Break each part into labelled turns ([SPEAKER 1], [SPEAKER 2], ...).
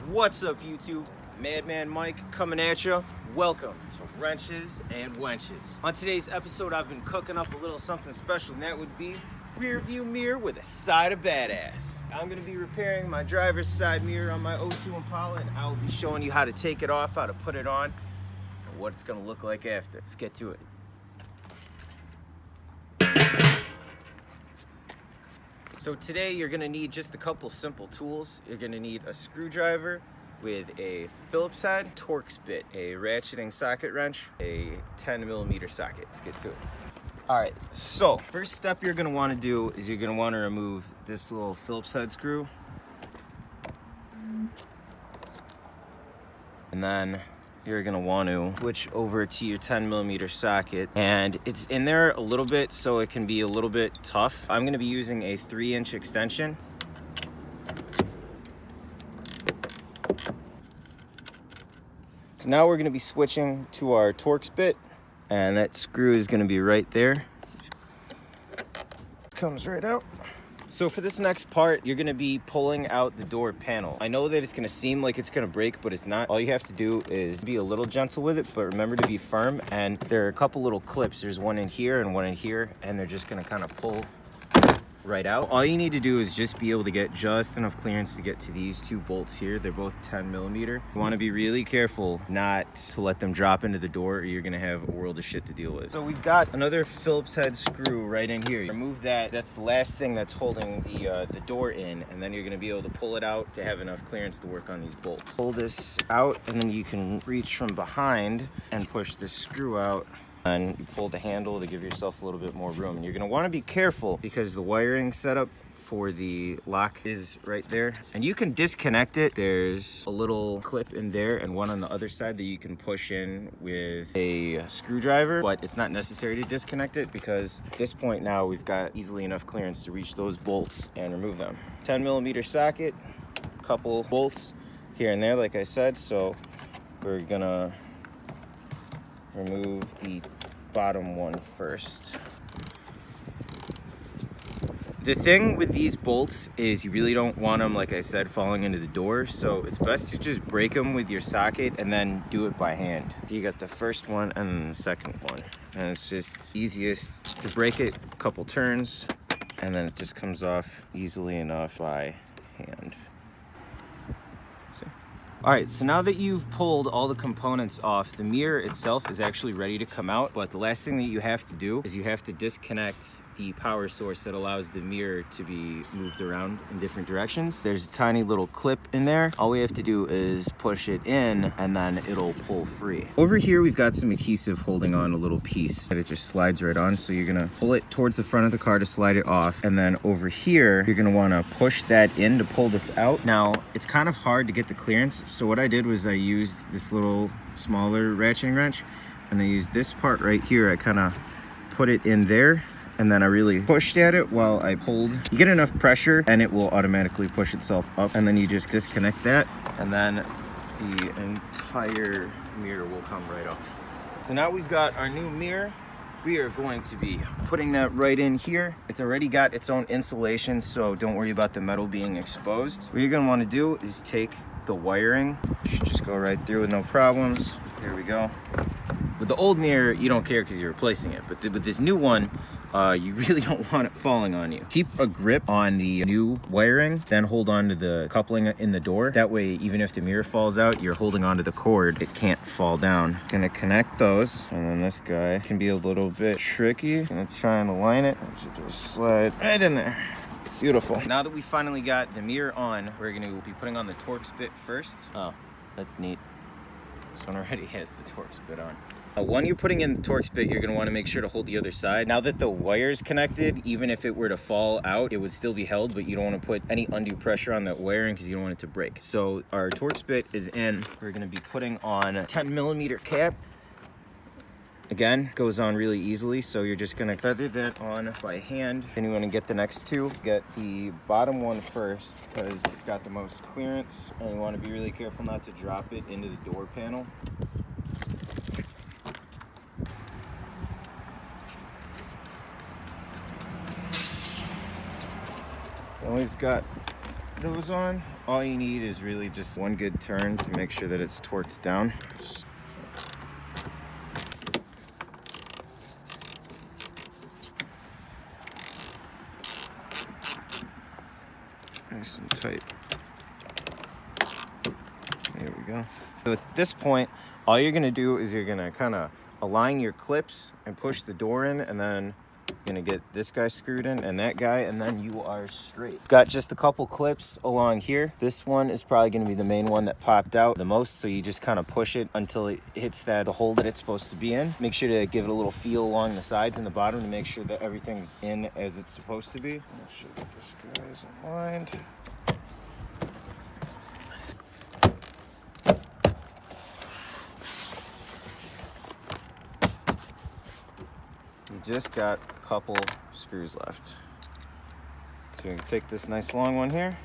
[SPEAKER 1] What's up, YouTube? Madman Mike coming at you. Welcome to Wrenches and Wenches. On today's episode, I've been cooking up a little something special, and that would be rear view mirror with a side of badass. I'm gonna be repairing my driver's side mirror on my 02 Impala, and I'll be showing you how to take it off, how to put it on, and what it's gonna look like after. Let's get to it. So today you're gonna need just a couple simple tools. You're gonna need a screwdriver with a Phillips head, Torx bit, a ratcheting socket wrench, a 10mm socket. Let's get to it. All right, so first step you're gonna wanna do is you're gonna wanna remove this little Phillips head screw. And then you're gonna want to switch over to your 10mm socket, and it's in there a little bit so it can be a little bit tough. I'm gonna be using a 3-inch extension. So now we're gonna be switching to our Torx bit, and that screw is gonna be right there. Comes right out. So for this next part, you're gonna be pulling out the door panel. I know that it's gonna seem like it's gonna break, but it's not. All you have to do is be a little gentle with it, but remember to be firm. And there are a couple little clips. There's one in here and one in here, and they're just gonna kind of pull right out. All you need to do is just be able to get just enough clearance to get to these two bolts here. They're both 10mm. You want to be really careful not to let them drop into the door, or you're gonna have a world of shit to deal with. So we've got another Phillips head screw right in here. Remove that. That's the last thing that's holding the door in, and then you're gonna be able to pull it out to have enough clearance to work on these bolts. Pull this out, and then you can reach from behind and push this screw out. And you pull the handle to give yourself a little bit more room. And you're gonna wanna be careful because the wiring setup for the lock is right there. And you can disconnect it. There's a little clip in there and one on the other side that you can push in with a screwdriver, but it's not necessary to disconnect it because at this point now we've got easily enough clearance to reach those bolts and remove them. 10mm socket, couple bolts here and there, like I said. So we're gonna remove the bottom one first. The thing with these bolts is you really don't want them, like I said, falling into the door. So it's best to just break them with your socket and then do it by hand. You got the first one and then the second one. And it's just easiest to break it a couple turns, and then it just comes off easily enough by hand. All right, so now that you've pulled all the components off, the mirror itself is actually ready to come out, but the last thing that you have to do is you have to disconnect the power source that allows the mirror to be moved around in different directions. There's a tiny little clip in there. All we have to do is push it in and then it'll pull free. Over here, we've got some adhesive holding on a little piece and it just slides right on. So you're gonna pull it towards the front of the car to slide it off. And then over here, you're gonna wanna push that in to pull this out. Now, it's kind of hard to get the clearance. So what I did was I used this little smaller ratcheting wrench, and I used this part right here. I kind of put it in there, and then I really pushed at it while I pulled. You get enough pressure and it will automatically push itself up, and then you just disconnect that, and then the entire mirror will come right off. So now we've got our new mirror. We are going to be putting that right in here. It's already got its own insulation, so don't worry about the metal being exposed. What you're gonna wanna do is take the wiring. You should just go right through with no problems. Here we go. With the old mirror, you don't care because you're replacing it, but with this new one, you really don't want it falling on you. Keep a grip on the new wiring, then hold on to the coupling in the door. That way, even if the mirror falls out, you're holding onto the cord. It can't fall down. Gonna connect those, and then this guy can be a little bit tricky. Gonna try and align it. I should just slide right in there. Beautiful. Now that we finally got the mirror on, we're gonna be putting on the Torx bit first. Oh, that's neat. This one already has the Torx bit on. When you're putting in the Torx bit, you're gonna wanna make sure to hold the other side. Now that the wire's connected, even if it were to fall out, it would still be held, but you don't wanna put any undue pressure on that wiring because you don't want it to break. So our Torx bit is in. We're gonna be putting on a 10mm cap. Again, goes on really easily, so you're just gonna feather that on by hand. Then you wanna get the next two. Get the bottom one first, because it's got the most clearance, and you wanna be really careful not to drop it into the door panel. Then we've got those on. All you need is really just one good turn to make sure that it's torqued down. Nice and tight. There we go. So at this point, all you're gonna do is you're gonna kind of align your clips and push the door in, and then you're gonna get this guy screwed in and that guy, and then you are straight. Got just a couple clips along here. This one is probably gonna be the main one that popped out the most, so you just kind of push it until it hits the hole that it's supposed to be in. Make sure to give it a little feel along the sides and the bottom to make sure that everything's in as it's supposed to be. Make sure that this guy is aligned. You just got a couple screws left. So you're gonna take this nice long one here.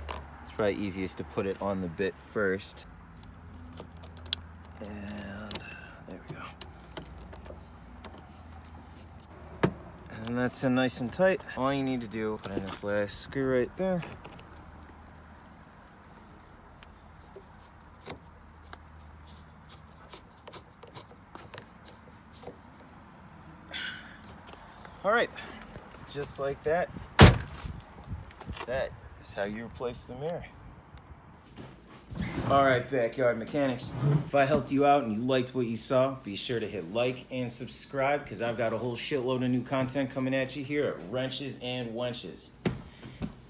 [SPEAKER 1] It's probably easiest to put it on the bit first. And there we go. And that's in nice and tight. All you need to do, put in this last screw right there. All right, just like that. That is how you replace the mirror. All right, backyard mechanics. If I helped you out and you liked what you saw, be sure to hit like and subscribe, because I've got a whole shitload of new content coming at you here at Wrenches and Wenches.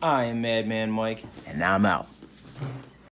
[SPEAKER 1] I am Madman Mike, and I'm out.